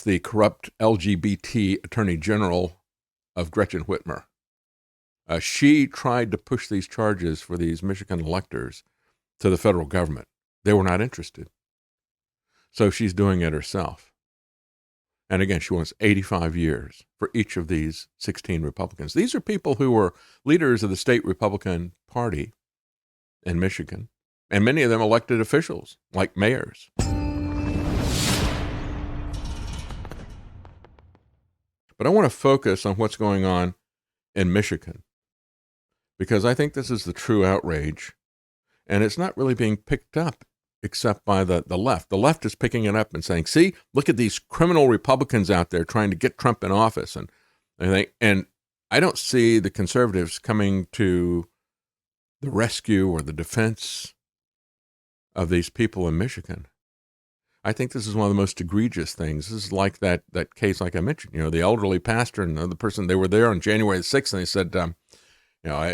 the corrupt LGBT Attorney General of Gretchen Whitmer. She tried to push these charges for these Michigan electors to the federal government. They were not interested. So she's doing it herself. And again, she wants 85 years for each of these 16 Republicans. These are people who were leaders of the state Republican Party in Michigan, and many of them elected officials, like mayors. But I want to focus on what's going on in Michigan, because I think this is the true outrage, and it's not really being picked up except by the left. The left is picking it up and saying, see, look at these criminal Republicans out there trying to get Trump in office. And I don't see the conservatives coming to the rescue or the defense of these people in Michigan. I think this is one of the most egregious things. This is like that case, like I mentioned, the elderly pastor and the person, they were there on January the 6th, and they said,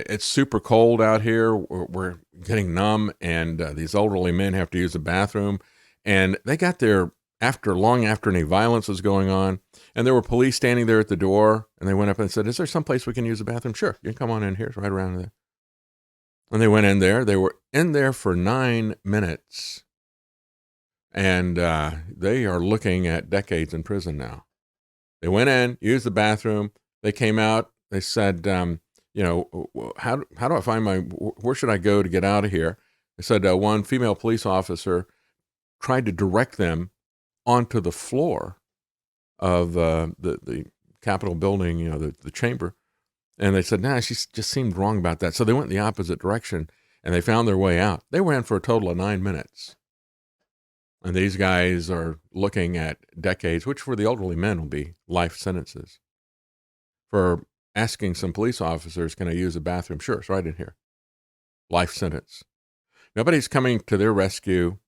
it's super cold out here. We're getting numb, and these elderly men have to use the bathroom. And they got there long after any violence was going on, and there were police standing there at the door, and they went up and said, is there some place we can use the bathroom? Sure, you can come on in here. It's right around there. And they went in there. They were in there for 9 minutes. And they are looking at decades in prison now. They went in, used the bathroom. They came out. They said, how do I find where should I go to get out of here? They said one female police officer tried to direct them onto the floor of the Capitol building, the chamber. And they said, she just seemed wrong about that. So they went in the opposite direction, and they found their way out. They were in for a total of 9 minutes. And these guys are looking at decades, which for the elderly men will be life sentences. For asking some police officers, can I use the bathroom? Sure, it's right in here. Life sentence. Nobody's coming to their rescue.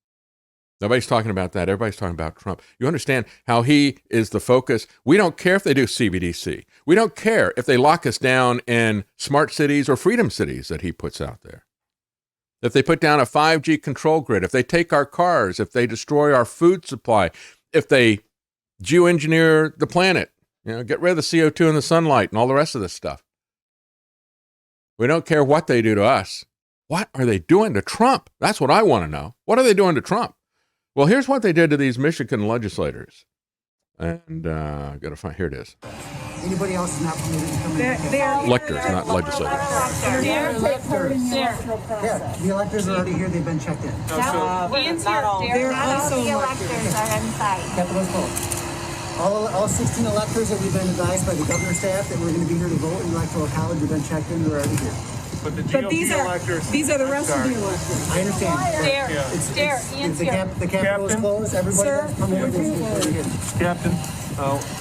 Nobody's talking about that. Everybody's talking about Trump. You understand how he is the focus. We don't care if they do CBDC. We don't care if they lock us down in smart cities or freedom cities that he puts out there. If they put down a 5G control grid, if they take our cars, if they destroy our food supply, if they geoengineer the planet, get rid of the CO2 and the sunlight and all the rest of this stuff. We don't care what they do to us. What are they doing to Trump? That's what I want to know. What are they doing to Trump? Well, here's what they did to these Michigan legislators. And I got to find, here it is. Anybody else is not permitted to come in? They're electors, not legislators. They're electors. Yeah, the electors are already here. They've been checked in. They're also the electors are inside. Capitol's closed. All 16 electors that we've been advised by the governor's staff that we're going to be here to vote in the Electoral College have been checked in. They're already here. But the GOP electors. These are the rest of the electors. I understand. The Capitol is closed. Everybody that's permitted is here. Captain,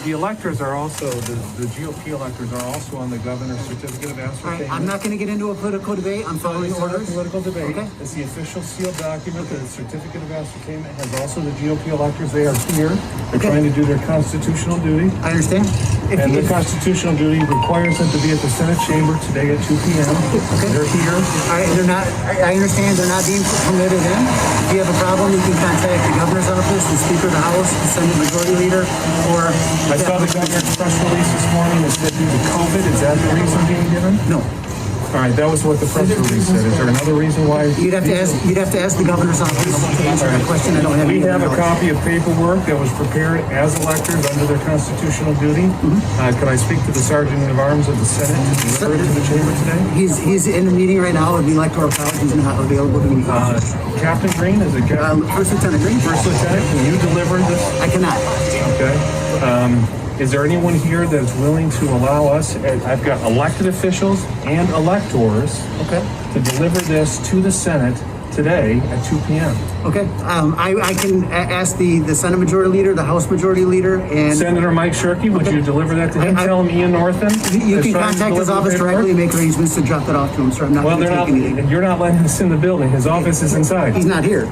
the electors are also, the GOP electors are also on the governor's certificate of ascertainment. I'm not going to get into a political debate. I'm following orders. Political debate. Okay. It's the official sealed document. The certificate of ascertainment has also the GOP electors. They are here. They're trying to do their constitutional duty. I understand. And the constitutional duty requires them to be at the Senate chamber today at 2 p.m. Okay. They're here. They're not. I understand they're not being permitted in. If you have a problem, you can contact the governor's office, the Speaker of the House, the Senate Majority Leader, or. I saw the governor's press release this morning that said due to COVID. Is that the reason being given? No. All right, that was what the press release said. Is there another reason why? You'd have to ask the governor's office to answer that question. I don't have. We have a copy of paperwork that was prepared as electors under their constitutional duty. Can I speak to the Sergeant of Arms of the Senate to deliver it to the chamber today? He's in the meeting right now with the Electoral College. He's not available to me. Captain Green, is it Captain? First Lieutenant Green. First Lieutenant, can you deliver this? I cannot. Okay. Is there anyone here that's willing to allow us, I've got elected officials and electors, to deliver this to the Senate today at 2 p.m. Okay. I can ask the Senate Majority Leader, the House Majority Leader, and Senator Mike Shirkey, would you deliver that to him? Tell him Ian Northen. You can contact his office directly and make arrangements to drop that off to him, so I'm not going to take anything. You're not letting us in the building. His office is inside. He's not here.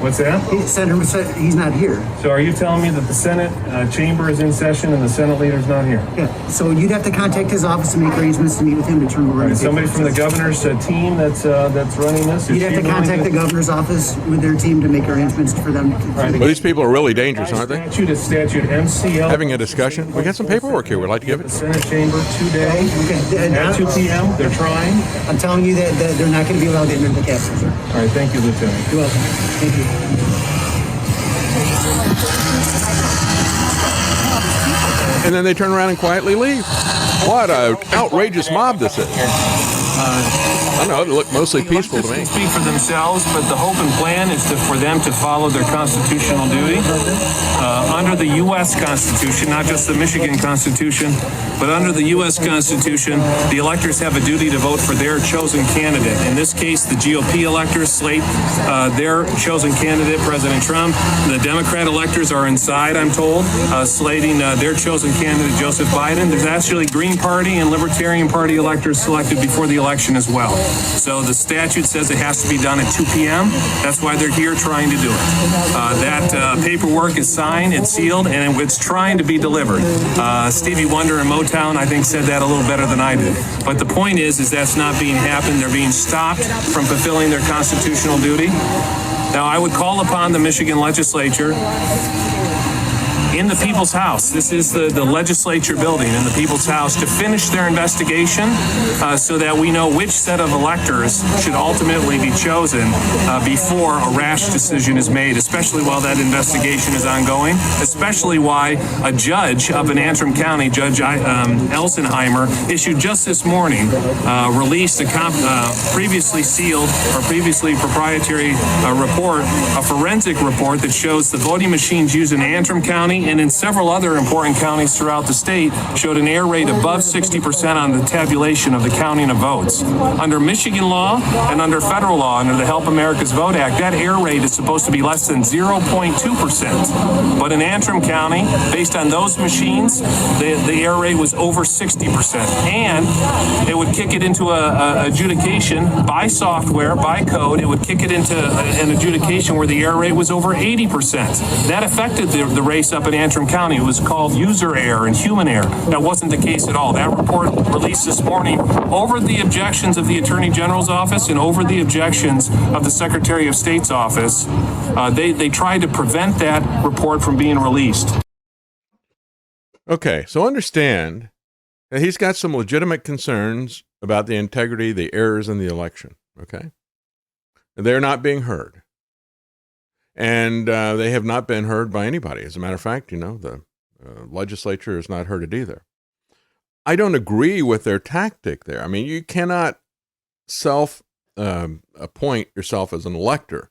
What's that? Senator said he's not here. So are you telling me that the Senate chamber is in session and the Senate leader's not here? Yeah. So you'd have to contact his office and make arrangements to meet with him to turn over. Right. Somebody from the governor's team that's running this? You'd have to contact the governor's office with their team to make arrangements for them. Well, these people are really dangerous, aren't they? Statute MCL. Having a discussion. We got some paperwork here. We'd like to give it. The Senate chamber today at 2 p.m. They're trying. I'm telling you that they're not going to be allowed to enter the Capitol, sir. All right. Thank you, Lieutenant. You're welcome. Thank you. And then they turn around and quietly leave. What an outrageous mob this is. I don't know, it looked mostly peaceful to me. Speak for themselves, but the hope and plan is for them to follow their constitutional duty. Under the U.S. Constitution, not just the Michigan Constitution, but under the U.S. Constitution, the electors have a duty to vote for their chosen candidate. In this case, the GOP electors slate their chosen candidate, President Trump. The Democrat electors are inside, I'm told, slating their chosen candidate, Joseph Biden. There's actually Green Party and Libertarian Party electors selected before the election as well. So the statute says it has to be done at 2 p.m. That's why they're here trying to do it. That paperwork is signed, it's sealed, and it's trying to be delivered. Stevie Wonder in Motown, I think, said that a little better than I did. But the point is that's not being happened. They're being stopped from fulfilling their constitutional duty. Now, I would call upon the Michigan legislature in the People's House. This is the legislature building in the People's House to finish their investigation so that we know which set of electors should ultimately be chosen before a rash decision is made, especially while that investigation is ongoing, especially why a judge up in Antrim County, Judge Elsenheimer, issued just this morning, released a previously sealed or previously proprietary report, a forensic report that shows the voting machines used in Antrim County and in several other important counties throughout the state showed an error rate above 60% on the tabulation of the counting of votes. Under Michigan law and under federal law, under the Help America's Vote Act, that error rate is supposed to be less than 0.2%. But in Antrim County, based on those machines, the error rate was over 60%. And it would kick it into a adjudication by software, by code. It would kick it into an adjudication where the error rate was over 80%. That affected the race up in Antrim County. It was called user error and human error. That wasn't the case at all. That report released this morning over the objections of the Attorney General's office and over the objections of the Secretary of State's office. They tried to prevent that report from being released. Okay, so understand that he's got some legitimate concerns about the integrity, the errors in the election, okay? They're not being heard. And they have not been heard by anybody. As a matter of fact, the legislature has not heard it either. I don't agree with their tactic there. I mean, you cannot appoint yourself as an elector.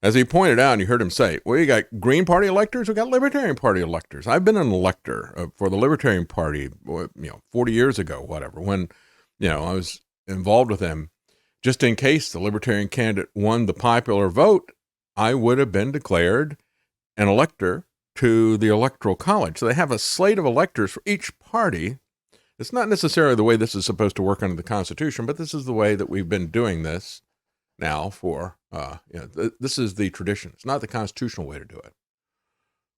As he pointed out, and you heard him say, well, you got Green Party electors, we got Libertarian Party electors. I've been an elector for the Libertarian Party, 40 years ago, whatever, when, I was involved with them. Just in case the Libertarian candidate won the popular vote, I would have been declared an elector to the Electoral College. So they have a slate of electors for each party. It's not necessarily the way this is supposed to work under the Constitution, but this is the way that we've been doing this now for, this is the tradition. It's not the constitutional way to do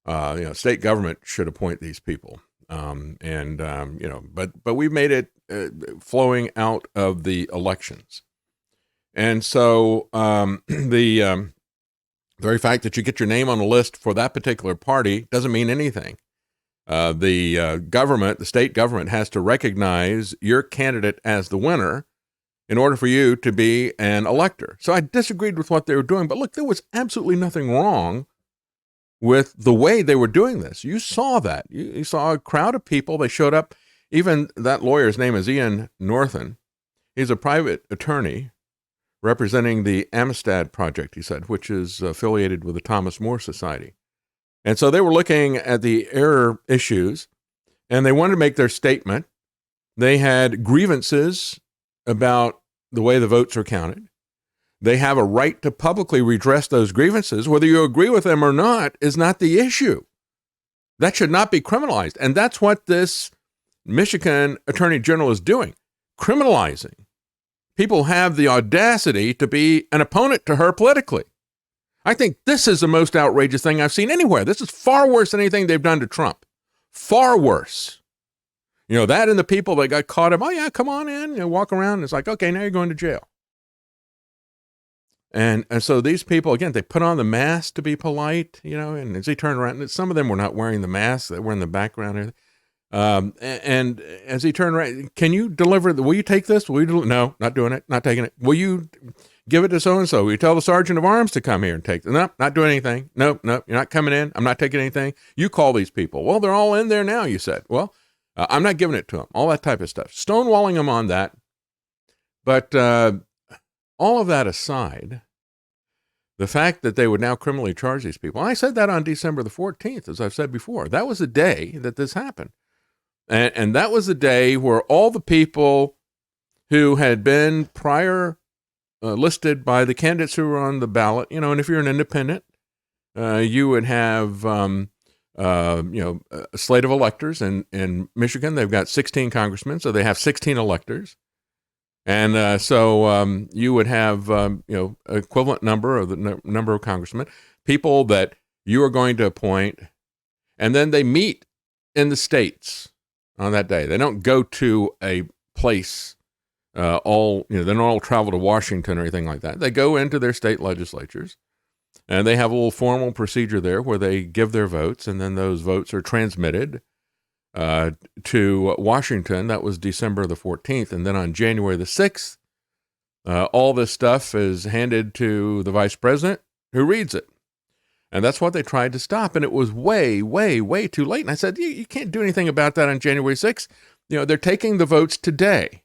it. State government should appoint these people. But we've made it flowing out of the elections. And so the very fact that you get your name on a list for that particular party doesn't mean anything. The state government has to recognize your candidate as the winner in order for you to be an elector. So I disagreed with what they were doing, but look, there was absolutely nothing wrong with the way they were doing this. You saw that. You saw a crowd of people. They showed up. Even that lawyer's name is Ian Northen. He's a private attorney representing the Amistad Project, he said, which is affiliated with the Thomas More Society. And so they were looking at the error issues, and they wanted to make their statement. They had grievances about the way the votes are counted. They have a right to publicly redress those grievances. Whether you agree with them or not is not the issue. That should not be criminalized. And that's what this Michigan Attorney General is doing, criminalizing. People have the audacity to be an opponent to her politically. I think this is the most outrageous thing I've seen anywhere. This is far worse than anything they've done to Trump. Far worse. That and the people that got caught up, oh yeah, come on in, walk around. It's like, okay, now you're going to jail. And so these people, again, they put on the mask to be polite, and as they turn around, some of them were not wearing the mask, they were in the background. And as he turned around, can you will you take this? No, not doing it, not taking it. Will you give it to so-and-so? Will you tell the sergeant of arms to come here and take it? No, not doing anything. No, you're not coming in. I'm not taking anything. You call these people. Well, they're all in there now, you said. Well, I'm not giving it to them. All that type of stuff. Stonewalling them on that. But all of that aside, the fact that they would now criminally charge these people, I said that on December the 14th, as I've said before, that was the day that this happened. And that was the day where all the people who had been prior listed by the candidates who were on the ballot, and if you're an independent, you would have, a slate of electors. In Michigan, they've got 16 congressmen, so they have 16 electors. And so you would have, equivalent number of the number of congressmen, people that you are going to appoint, and then they meet in the states on that day. They don't go to a place they don't all travel to Washington or anything like that. They go into their state legislatures, and they have a little formal procedure there where they give their votes, and then those votes are transmitted to Washington. That was December the 14th. And then on January the 6th, all this stuff is handed to the vice president, who reads it. And that's what they tried to stop. And it was way, way, way too late. And I said, you can't do anything about that on January 6th. They're taking the votes today.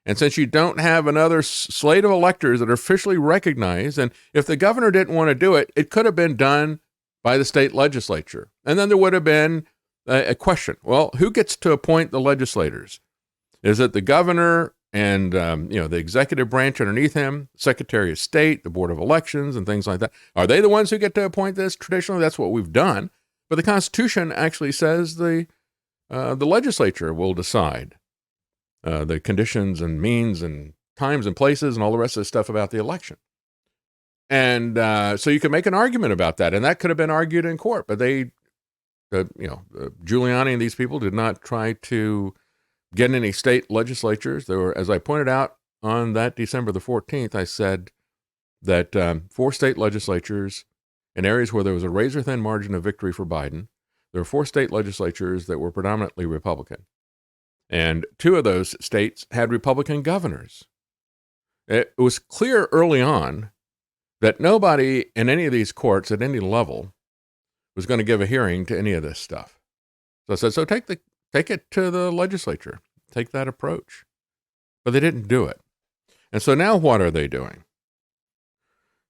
And since you don't have another slate of electors that are officially recognized, and if the governor didn't want to do it, it could have been done by the state legislature. And then there would have been a question. Well, who gets to appoint the legislators? Is it the governor and, the executive branch underneath him, Secretary of State, the Board of Elections, and things like that? Are they the ones who get to appoint this? Traditionally, that's what we've done. But the Constitution actually says the legislature will decide the conditions and means and times and places and all the rest of the stuff about the election. And so you can make an argument about that, and that could have been argued in court. But Giuliani and these people did not try to get in any state legislatures. There were, as I pointed out on that December the 14th, I said that 4 state legislatures in areas where there was a razor-thin margin of victory for Biden, there were 4 state legislatures that were predominantly Republican. And 2 of those states had Republican governors. It was clear early on that nobody in any of these courts at any level was going to give a hearing to any of this stuff. So I said, so take it to the legislature. Take that approach. But they didn't do it. And so now what are they doing?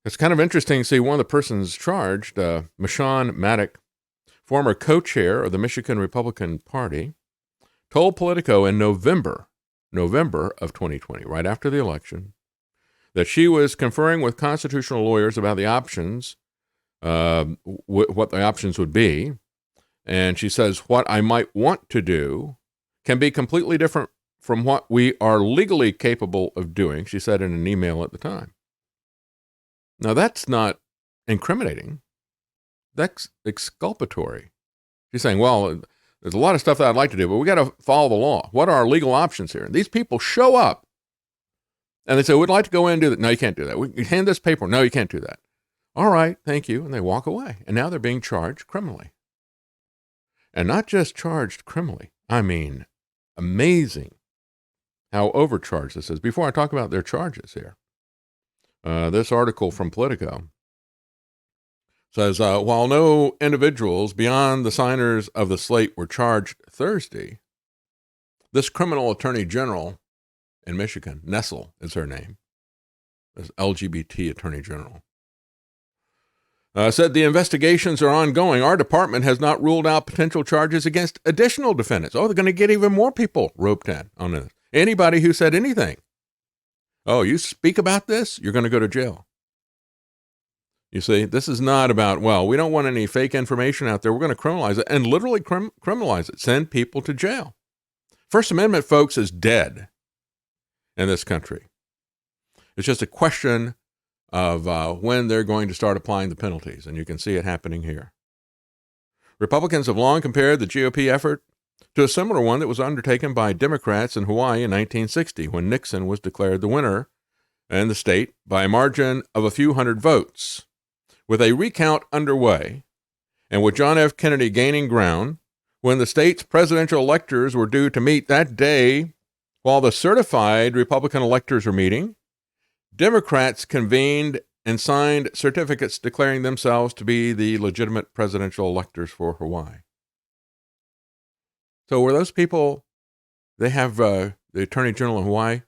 It's kind of interesting to see one of the persons charged, Michon Maddock, former co-chair of the Michigan Republican Party, told Politico in November of 2020, right after the election, that she was conferring with constitutional lawyers about the options, what the options would be. And she says, what I might want to do can be completely different from what we are legally capable of doing, she said in an email at the time. Now, that's not incriminating. That's exculpatory. She's saying, well, there's a lot of stuff that I'd like to do, but we got to follow the law. What are our legal options here? And these people show up and they say, we'd like to go in and do that. No, you can't do that. We hand this paper. No, you can't do that. All right, thank you. And they walk away. And now they're being charged criminally. And not just charged criminally. I mean, amazing how overcharged this is. Before I talk about their charges here, this article from Politico says, while no individuals beyond the signers of the slate were charged Thursday, this criminal attorney general in Michigan, Nessel is her name, this LGBT attorney general, said the investigations are ongoing. Our department has not ruled out potential charges against additional defendants. Oh, they're going to get even more people roped in on this. Anybody who said anything. Oh, you speak about this, you're going to go to jail. You see, this is not about, well, we don't want any fake information out there. We're going to criminalize it and literally criminalize it, send people to jail. First Amendment, folks, is dead in this country. It's just a question of when they're going to start applying the penalties, and you can see it happening here. Republicans have long compared the GOP effort to a similar one that was undertaken by Democrats in Hawaii in 1960 when Nixon was declared the winner in the state by a margin of a few hundred votes. With a recount underway, and with John F. Kennedy gaining ground, when the state's presidential electors were due to meet that day while the certified Republican electors were meeting, Democrats convened and signed certificates declaring themselves to be the legitimate presidential electors for Hawaii. So were those people, they have the Attorney General in Hawaii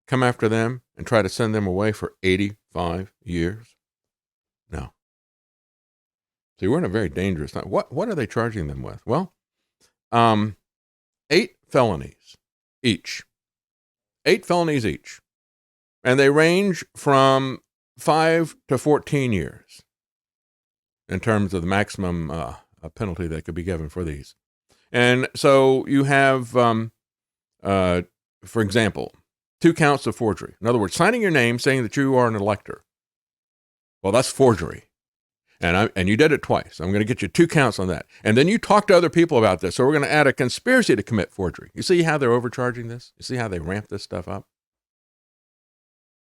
come after them and try to send them away for 85 years? No. See, we're in a very dangerous time. What are they charging them with? Well, 8 felonies each. 8 felonies each. And they range from 5 to 14 years in terms of the maximum penalty that could be given for these. And so you have, for example, 2 counts of forgery. In other words, signing your name saying that you are an elector. Well, that's forgery. And you did it twice. I'm going to get you 2 counts on that. And then you talk to other people about this. So we're going to add a conspiracy to commit forgery. You see how they're overcharging this? You see how they ramp this stuff up?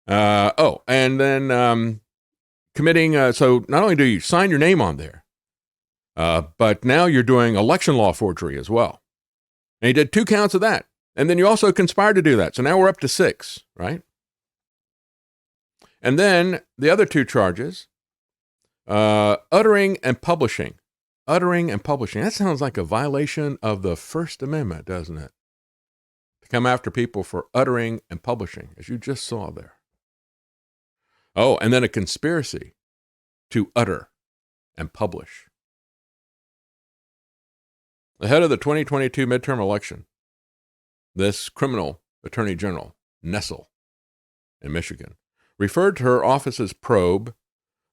And then committing, so not only do you sign your name on there, but now you're doing election law forgery as well. And you did 2 counts of that. And then you also conspired to do that. So now we're up to 6, right? And then the other 2 charges, uttering and publishing. Uttering and publishing. That sounds like a violation of the First Amendment, doesn't it? To come after people for uttering and publishing, as you just saw there. Oh, and then a conspiracy to utter and publish. Ahead of the 2022 midterm election, this criminal attorney general, Nessel, in Michigan, referred to her office's probe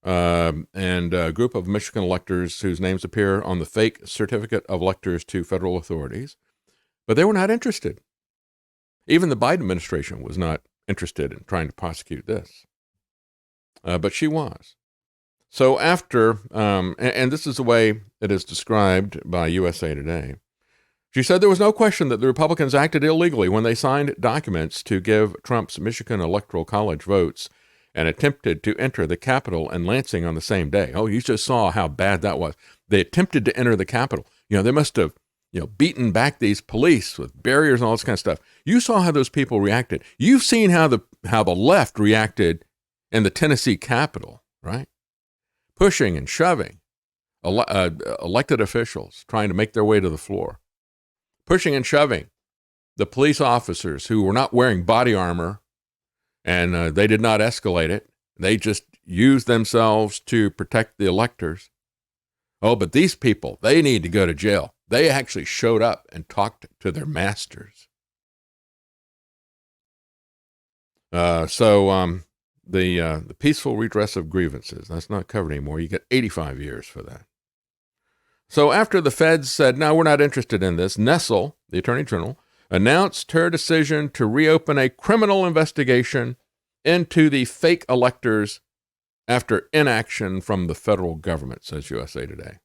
and a group of Michigan electors whose names appear on the fake certificate of electors to federal authorities, but they were not interested. Even the Biden administration was not interested in trying to prosecute this. But she was. So after, and this is the way it is described by USA Today, she said there was no question that the Republicans acted illegally when they signed documents to give Trump's Michigan Electoral College votes and attempted to enter the Capitol in Lansing on the same day. Oh, you just saw how bad that was. They attempted to enter the Capitol. They must have, beaten back these police with barriers and all this kind of stuff. You saw how those people reacted. You've seen how the left reacted in the Tennessee Capitol, right? Pushing and shoving elected officials trying to make their way to the floor. Pushing and shoving the police officers who were not wearing body armor, and they did not escalate it. They just used themselves to protect the electors. Oh, but these people, they need to go to jail. They actually showed up and talked to their masters. The peaceful redress of grievances, that's not covered anymore. You get 85 years for that. So after the feds said, no, we're not interested in this, Nessel, the attorney general, announced her decision to reopen a criminal investigation into the fake electors after inaction from the federal government, says USA Today.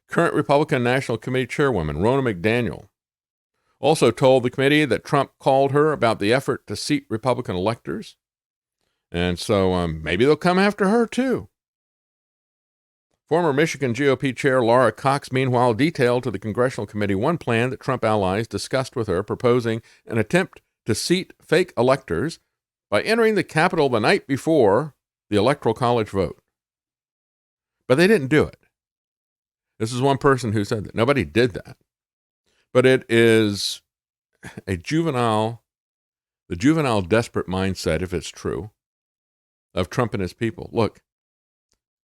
Current Republican National Committee Chairwoman Ronna McDaniel also told the committee that Trump called her about the effort to seat Republican electors. And so maybe they'll come after her, too. Former Michigan GOP Chair Laura Cox, meanwhile, detailed to the Congressional Committee one plan that Trump allies discussed with her, proposing an attempt to seat fake electors by entering the Capitol the night before the Electoral College vote. But they didn't do it. This is one person who said that. Nobody did that. But it is the juvenile desperate mindset, if it's true, of Trump and his people. Look,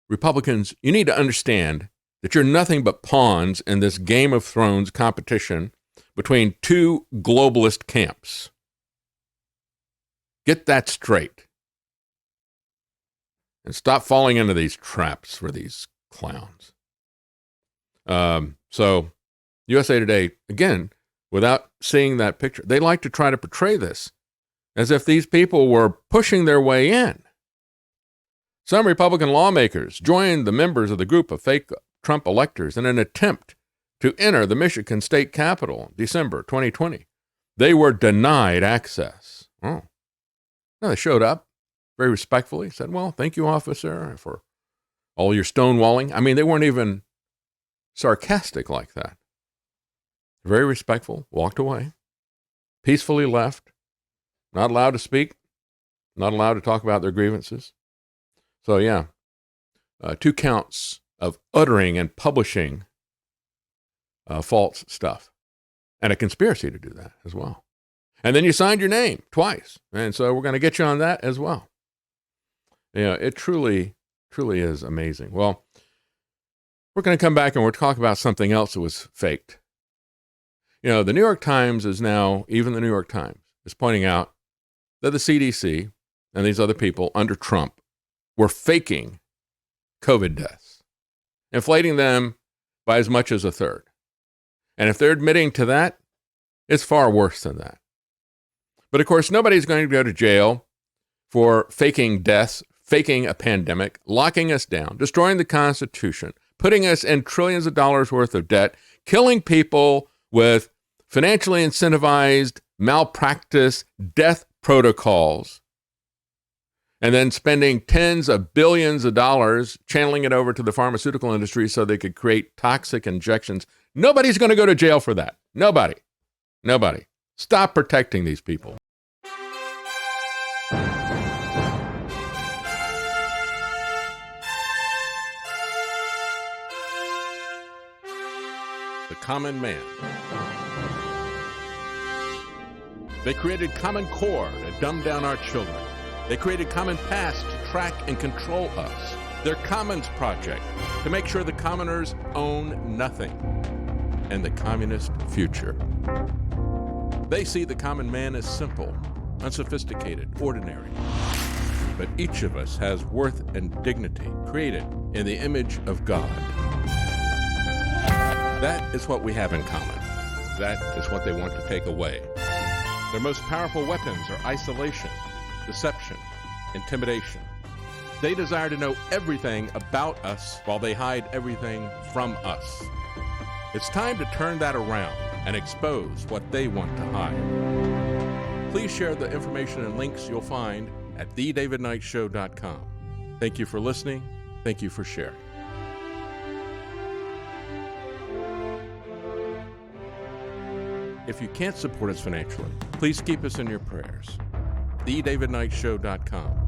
Republicans, you need to understand that you're nothing but pawns in this Game of Thrones competition between 2 globalist camps. Get that straight. And stop falling into these traps for these clowns. So USA Today, again, without seeing that picture, they like to try to portray this as if these people were pushing their way in. Some Republican lawmakers joined the members of the group of fake Trump electors in an attempt to enter the Michigan state capitol in December 2020. They were denied access. Oh. No, they showed up very respectfully, said, well, thank you, officer, for all your stonewalling. I mean, they weren't even sarcastic like that. Very respectful, walked away, peacefully left, not allowed to speak, not allowed to talk about their grievances. So, yeah, 2 counts of uttering and publishing false stuff, and a conspiracy to do that as well. And then you signed your name twice, and so we're going to get you on that as well. Yeah, it truly, truly is amazing. Well, we're going to come back and we'll talk about something else that was faked. You know, the New York Times is now, even the New York Times, is pointing out that the CDC and these other people under Trump were faking COVID deaths, inflating them by as much as a third. And if they're admitting to that, it's far worse than that. But of course, nobody's going to go to jail for faking deaths, faking a pandemic, locking us down, destroying the Constitution, putting us in trillions of dollars worth of debt, killing people with financially incentivized malpractice death protocols, and then spending tens of billions of dollars channeling it over to the pharmaceutical industry so they could create toxic injections. Nobody's going to go to jail for that. Nobody. Nobody. Stop protecting these people. The common man. They created Common Core to dumb down our children. They created Common Pass to track and control us. Their Commons Project to make sure the commoners own nothing. And the communist future. They see the common man as simple, unsophisticated, ordinary. But each of us has worth and dignity created in the image of God. That is what we have in common. That is what they want to take away. Their most powerful weapons are isolation, deception, intimidation. They desire to know everything about us while they hide everything from us. It's time to turn that around and expose what they want to hide. Please share the information and links you'll find at thedavidknightshow.com. Thank you for listening. Thank you for sharing. If you can't support us financially, please keep us in your prayers. thedavidknightshow.com.